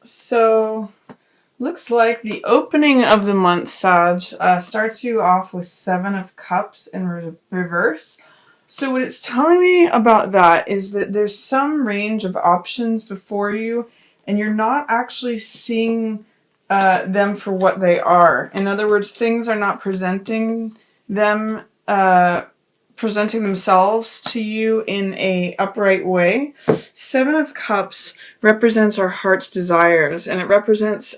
So, looks like the opening of the month, Sag, starts you off with Seven of Cups in reverse. So what it's telling me about that is that there's some range of options before you, and you're not actually seeing them for what they are. In other words, things are not them presenting themselves to you in a upright way. Seven of Cups represents our heart's desires, and it represents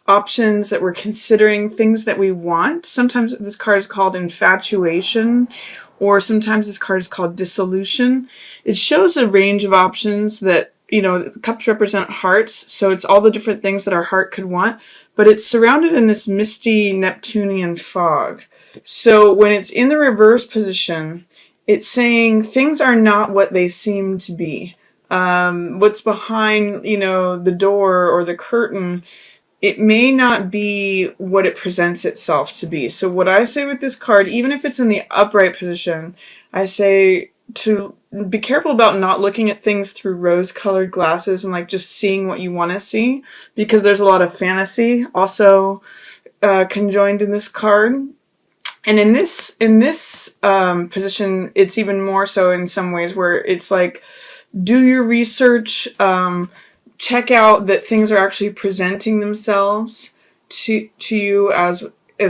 options that we're considering, things that we want. Sometimes this card is called infatuation, or sometimes this card is called dissolution. It shows a range of options that, the cups represent hearts, so it's all the different things that our heart could want, but it's surrounded in this misty Neptunian fog. So when it's in the reverse position, it's saying things are not what they seem to be. What's behind, the door or the curtain, it may not be what it presents itself to be. So what I say with this card, even if it's in the upright position, I say to be careful about not looking at things through rose-colored glasses and just seeing what you want to see, because there's a lot of fantasy also conjoined in this card. And in this position, it's even more so in some ways, where it's do your research, check out that things are actually presenting themselves to you as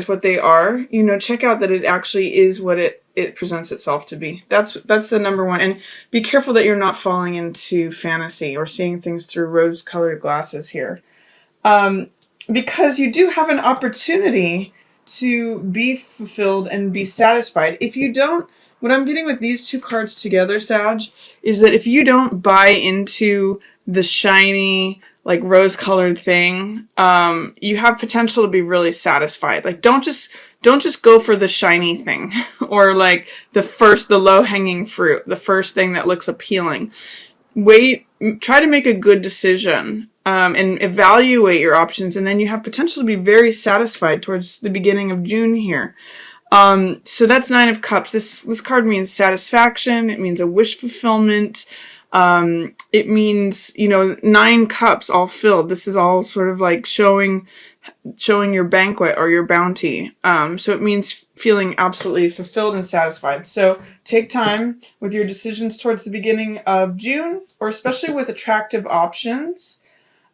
what they are. Check out that it actually is what it presents itself to be. That's the number one. And be careful that you're not falling into fantasy or seeing things through rose-colored glasses here. Because you do have an opportunity to be fulfilled and be satisfied. If you don't, what I'm getting with these two cards together, Sag, is that if you don't buy into the shiny, rose-colored thing, you have potential to be really satisfied. Don't just go for the shiny thing or the low-hanging fruit, the first thing that looks appealing. Try to make a good decision. And evaluate your options, and then you have potential to be very satisfied towards the beginning of June here. So that's Nine of Cups. This card means satisfaction. It means a wish fulfillment. It means, 9 cups all filled. This is all sort of showing your banquet or your bounty. So it means feeling absolutely fulfilled and satisfied. So take time with your decisions towards the beginning of June, or especially with attractive options.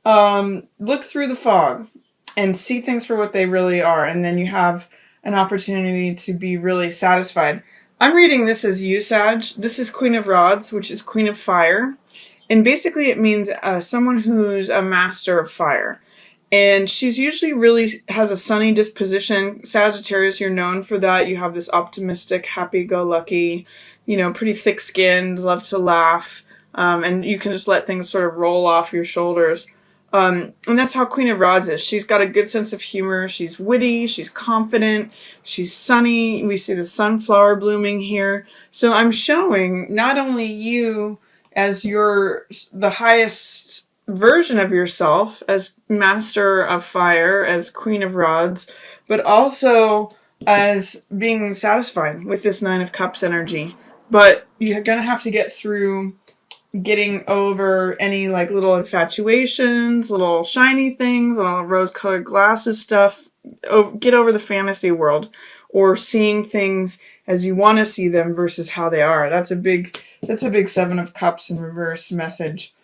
Look through the fog and see things for what they really are, and then you have an opportunity to be really satisfied. I'm reading this as you, Sag. This is Queen of Rods, which is Queen of Fire, and basically it means someone who's a master of fire. And she's usually really has a sunny disposition. Sagittarius, you're known for that. You have this optimistic, happy-go-lucky, pretty thick-skinned, love to laugh, and you can just let things sort of roll off your shoulders. And that's how Queen of Rods is. She's got a good sense of humor. She's witty. She's confident. She's sunny. We see the sunflower blooming here. So I'm showing not only you as the highest version of yourself, as Master of Fire, as Queen of Rods, but also as being satisfied with this Nine of Cups energy. But you're going to have to get through getting over any little infatuations, little shiny things, little rose-colored glasses stuff. Get over the fantasy world, or seeing things as you want to see them versus how they are. That's a big Seven of Cups in reverse message.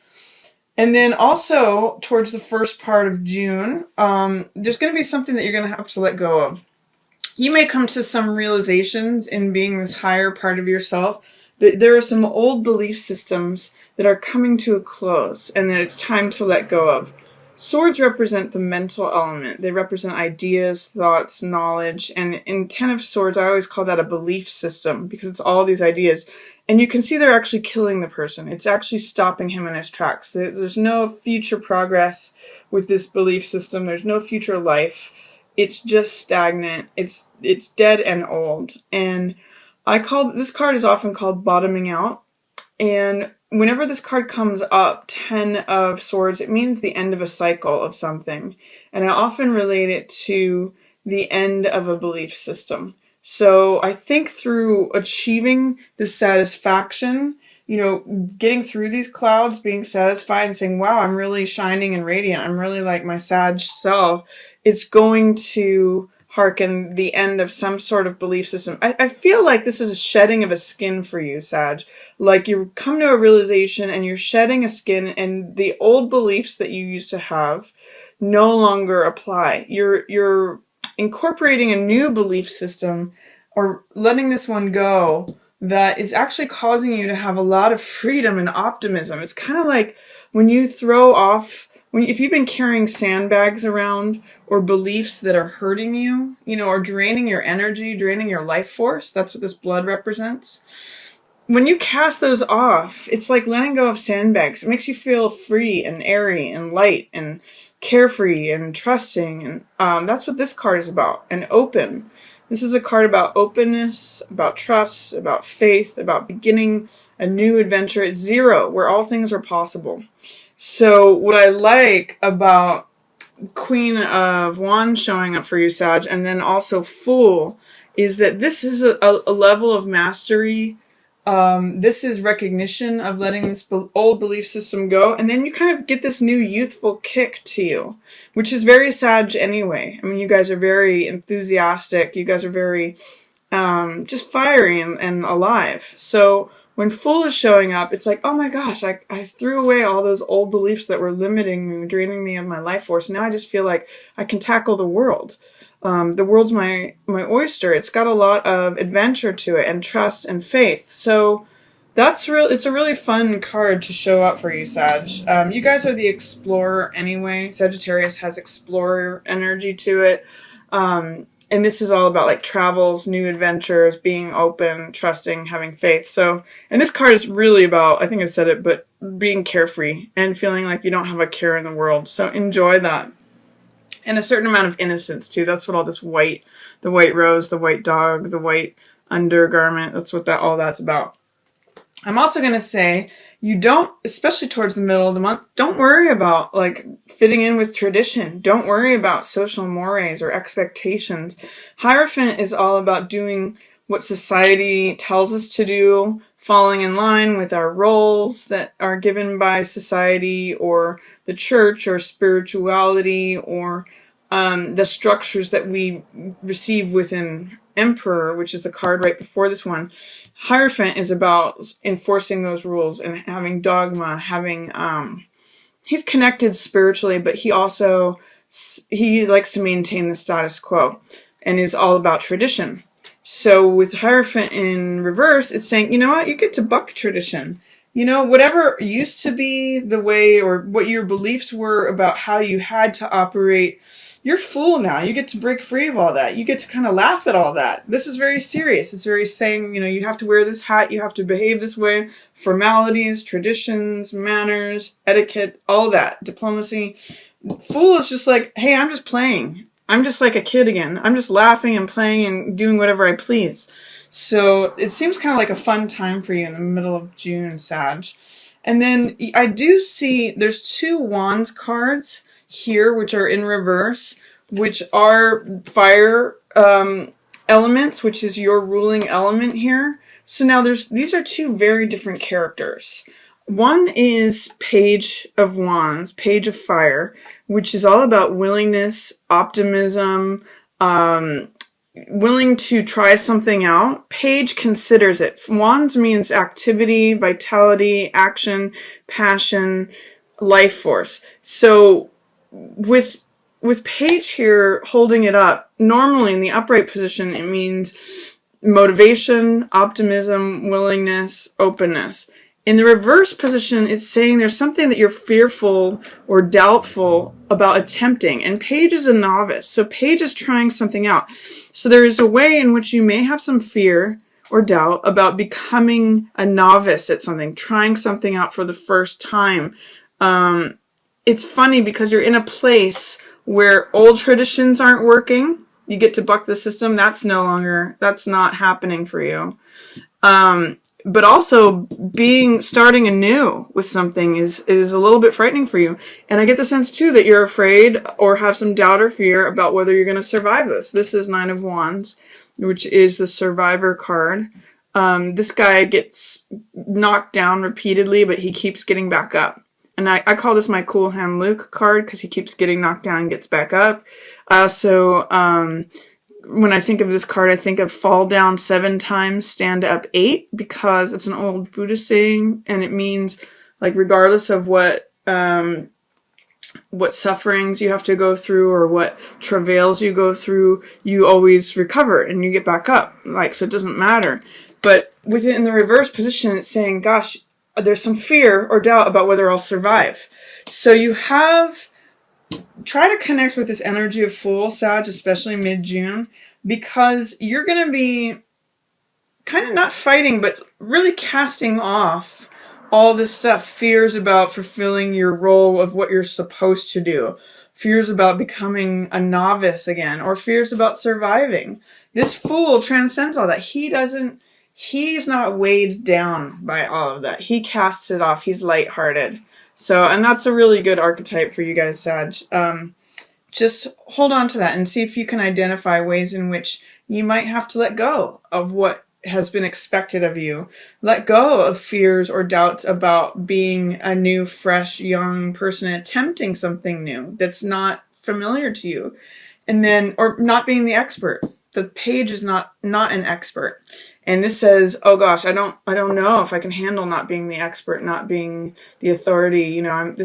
And then also towards the first part of June, there's going to be something that you're going to have to let go of. You may come to some realizations in being this higher part of yourself. There are some old belief systems that are coming to a close, and that it's time to let go of. Swords represent the mental element. They represent ideas, thoughts, knowledge, and in Ten of Swords, I always call that a belief system, because it's all these ideas. And you can see they're actually killing the person. It's actually stopping him in his tracks. There's no future progress with this belief system. There's no future life. It's just stagnant. It's dead and old. And this card is often called bottoming out. And whenever this card comes up, 10 of Swords, it means the end of a cycle of something. And I often relate it to the end of a belief system. So I think through achieving the satisfaction you know, getting through these clouds, being satisfied and saying, wow, I'm really shining and radiant. I'm really like my Sag self. It's going to hearken the end of some sort of belief system. I feel like this is a shedding of a skin for you, Sag. Like you've come to a realization and you're shedding a skin, and the old beliefs that you used to have no longer apply. You're incorporating a new belief system, or letting this one go, that is actually causing you to have a lot of freedom and optimism. It's kind of like when you throw off, if you've been carrying sandbags around, or beliefs that are hurting you, you know, or draining your energy, draining your life force. That's what this blood represents. When you cast those off, it's like letting go of sandbags. It makes you feel free and airy and light and carefree and trusting. And that's what this card is about. And open. This is a card about openness, about trust, about faith, about beginning a new adventure at zero, where all things are possible. So what I like about Queen of Wands showing up for you, Sag, and then also Fool, is that this is a level of mastery. This is recognition of letting this old belief system go, and then you kind of get this new youthful kick to you, which is very Sag anyway. I mean, you guys are very enthusiastic. You guys are very just fiery and alive. So when Fool is showing up, it's like, oh my gosh, I threw away all those old beliefs that were limiting me, draining me of my life force. Now I just feel like I can tackle the world. The world's my oyster. It's got a lot of adventure to it, and trust and faith. So that's it's a really fun card to show up for you, Sag. You guys are the explorer anyway. Sagittarius has explorer energy to it. And this is all about like travels, new adventures, being open, trusting, having faith. So, and this card is really about, I think I said it, but being carefree and feeling like you don't have a care in the world. So enjoy that. And a certain amount of innocence too. That's what all this white, the white rose, the white dog, the white undergarment, that's what all that's about. I'm also going to say, you don't, especially towards the middle of the month, don't worry about like fitting in with tradition. Don't worry about social mores or expectations. Hierophant is all about doing what society tells us to do, falling in line with our roles that are given by society or the church or spirituality, or the structures that we receive within Emperor, which is the card right before this one. Hierophant is about enforcing those rules and having dogma, having he's connected spiritually, but he likes to maintain the status quo and is all about tradition. So with Hierophant in reverse, it's saying, you know what, you get to buck tradition. You know, whatever used to be the way, or what your beliefs were about how you had to operate, you're Fool now. You get to break free of all that. You get to kind of laugh at all that. This is very serious. It's very saying, you know, you have to wear this hat, you have to behave this way, formalities, traditions, manners, etiquette, all that, diplomacy. Fool is just like, hey, I'm just playing. I'm just like a kid again. I'm just laughing and playing and doing whatever I please. So it seems kind of like a fun time for you in the middle of June, Sag. And then I do see there's 2 Wands cards here, which are in reverse, which are fire elements, which is your ruling element here. So now these are 2 very different characters. One is Page of Wands, Page of Fire, which is all about willingness, optimism, willing to try something out. Page considers it. Wands means activity, vitality, action, passion, life force. So with Page here holding it up, normally in the upright position, it means motivation, optimism, willingness, openness. In the reverse position, it's saying there's something that you're fearful or doubtful about attempting. And Page is a novice, so Page is trying something out. So there is a way in which you may have some fear or doubt about becoming a novice at something, trying something out for the first time. It's funny because you're in a place where old traditions aren't working. You get to buck the system. That's not happening for you. But also starting anew with something is a little bit frightening for you. And I get the sense too that you're afraid or have some doubt or fear about whether you're going to survive this. This is 9 of Wands, which is the survivor card. This guy gets knocked down repeatedly, but he keeps getting back up. And I call this my Cool Hand Luke card because he keeps getting knocked down and gets back up. So when I think of this card, I think of fall down 7 times, stand up 8, because it's an old Buddhist saying, and it means, like, regardless of what sufferings you have to go through or what travails you go through, you always recover and you get back up. Like, so it doesn't matter. But within the reverse position, it's saying, gosh, there's some fear or doubt about whether I'll survive. So try to connect with this energy of Fool, Sag, especially mid-June, because you're going to be kind of not fighting, but really casting off all this stuff. Fears about fulfilling your role of what you're supposed to do. Fears about becoming a novice again, or fears about surviving. This Fool transcends all that. He's not weighed down by all of that. He casts it off. He's lighthearted. So, and that's a really good archetype for you guys, Sag. Just hold on to that and see if you can identify ways in which you might have to let go of what has been expected of you. Let go of fears or doubts about being a new, fresh, young person attempting something new that's not familiar to you. And then, or not being the expert. The page is not an expert. And this says, oh gosh, I don't know if I can handle not being the expert, not being the authority. You know,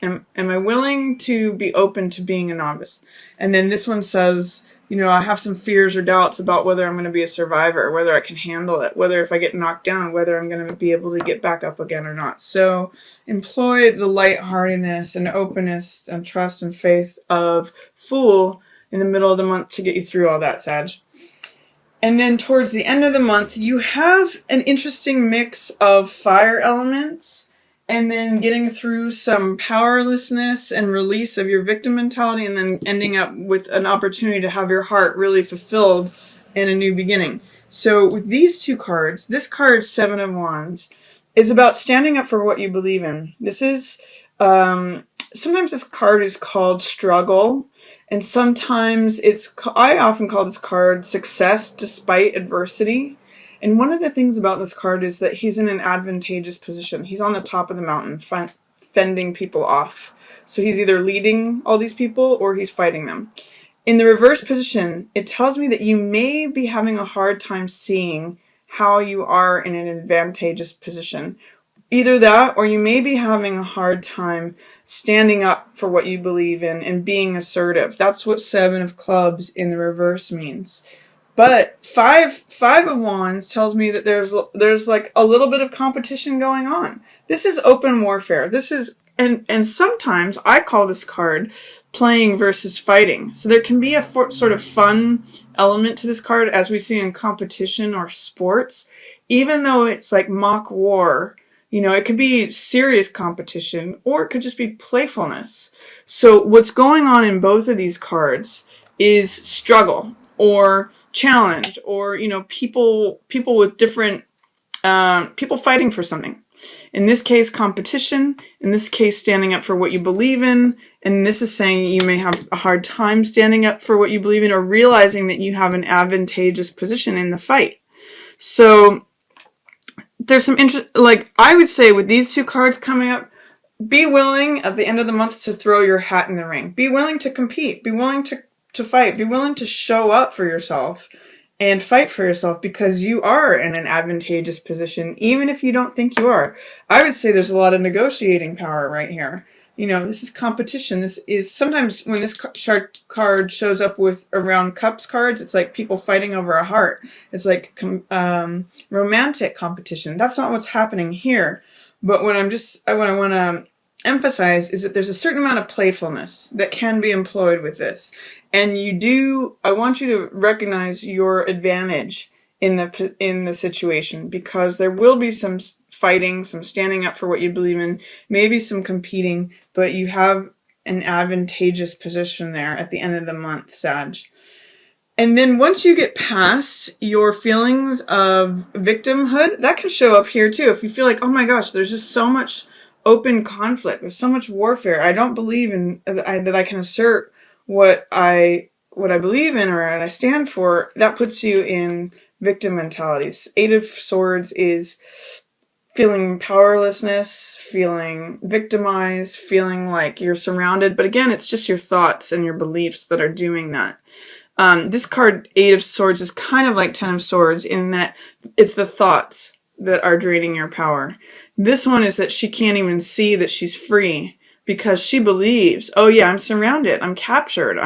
am I willing to be open to being a novice? And then this one says, you know, I have some fears or doubts about whether I'm going to be a survivor, whether I can handle it, whether if I get knocked down, whether I'm going to be able to get back up again or not. So employ the lightheartedness and openness and trust and faith of Fool in the middle of the month to get you through all that, Sag. And then towards the end of the month, you have an interesting mix of fire elements and then getting through some powerlessness and release of your victim mentality, and then ending up with an opportunity to have your heart really fulfilled in a new beginning. So with these two cards, this card, 7 of Wands, is about standing up for what you believe in. This is, sometimes this card is called struggle. And sometimes I often call this card success despite adversity. And one of the things about this card is that he's in an advantageous position. He's on the top of the mountain, fending people off. So he's either leading all these people or he's fighting them. In the reverse position, it tells me that you may be having a hard time seeing how you are in an advantageous position. Either that, or you may be having a hard time standing up for what you believe in and being assertive. That's what 7 of Clubs in the reverse means. But 5 of Wands tells me that there's like a little bit of competition going on. This is open warfare. This is, and sometimes I call this card playing versus fighting. So there can be a sort of fun element to this card, as we see in competition or sports, even though it's like mock war. You know, it could be serious competition, or it could just be playfulness. So what's going on in both of these cards is struggle or challenge, or, you know, people with different, people fighting for something. In this case, competition. In this case, standing up for what you believe in. And this is saying you may have a hard time standing up for what you believe in, or realizing that you have an advantageous position in the fight. So there's some interest, like I would say with these two cards coming up, be willing at the end of the month to throw your hat in the ring. Be willing to compete. Be willing to fight. Be willing to show up for yourself and fight for yourself, because you are in an advantageous position, even if you don't think you are. I would say there's a lot of negotiating power right here. You know, this is competition. This is sometimes when this card shows up with around cups cards, it's like people fighting over a heart. It's like romantic competition. That's not what's happening here. But what I want to emphasize is that there's a certain amount of playfulness that can be employed with this. And I want you to recognize your advantage in the situation, because there will be some fighting, some standing up for what you believe in, maybe some competing, but you have an advantageous position there at the end of the month, Sag. And then once you get past your feelings of victimhood, that can show up here too. If you feel like, oh my gosh, there's just so much open conflict, there's so much warfare, I don't believe in that I can assert what I believe in or what I stand for, that puts you in victim mentalities. Eight of Swords is feeling powerlessness, feeling victimized, feeling like you're surrounded. But again, it's just your thoughts and your beliefs that are doing that. This card, Eight of Swords, is kind of like Ten of Swords in that it's the thoughts that are draining your power. This one is that she can't even see that she's free because she believes, oh yeah, I'm surrounded, I'm captured,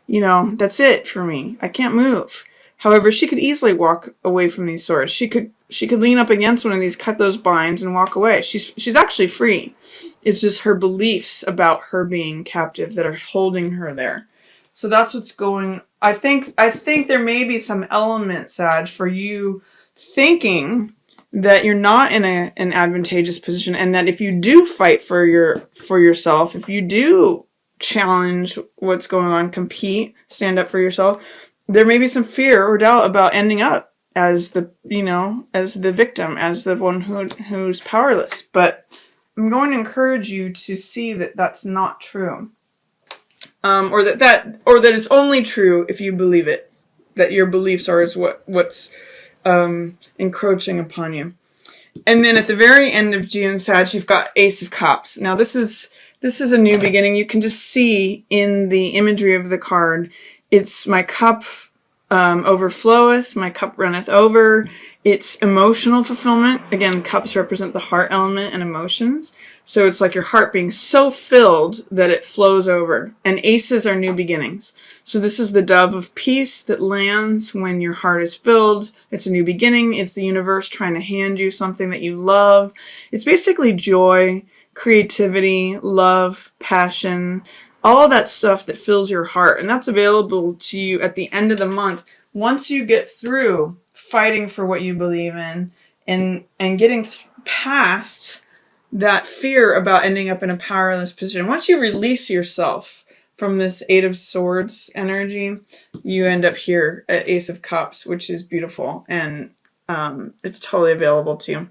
that's it for me. I can't move. However, she could easily walk away from these swords. She could lean up against one of these, cut those binds, and walk away. She's actually free. It's just her beliefs about her being captive that are holding her there. So that's what's going. I think there may be some element, Sag, for you thinking that you're not in an advantageous position, and that if you do fight for yourself, if you do challenge what's going on, compete, stand up for yourself, there may be some fear or doubt about ending up as the victim, as the one who's powerless. But I'm going to encourage you to see that that's not true. Or that it's only true if you believe it, that your beliefs are what's encroaching upon you. And then at the very end of June, Sag, you've got Ace of Cups. Now this is a new beginning. You can just see in the imagery of the card, it's my cup overfloweth, my cup runneth over. It's emotional fulfillment. Again, cups represent the heart element and emotions. So it's like your heart being so filled that it flows over. And aces are new beginnings. So this is the dove of peace that lands when your heart is filled. It's a new beginning. It's the universe trying to hand you something that you love. It's basically joy, creativity, love, passion, all that stuff that fills your heart. And that's available to you at the end of the month. Once you get through fighting for what you believe in and getting past that fear about ending up in a powerless position. Once you release yourself from this Eight of Swords energy, you end up here at Ace of Cups, which is beautiful. And it's totally available to you.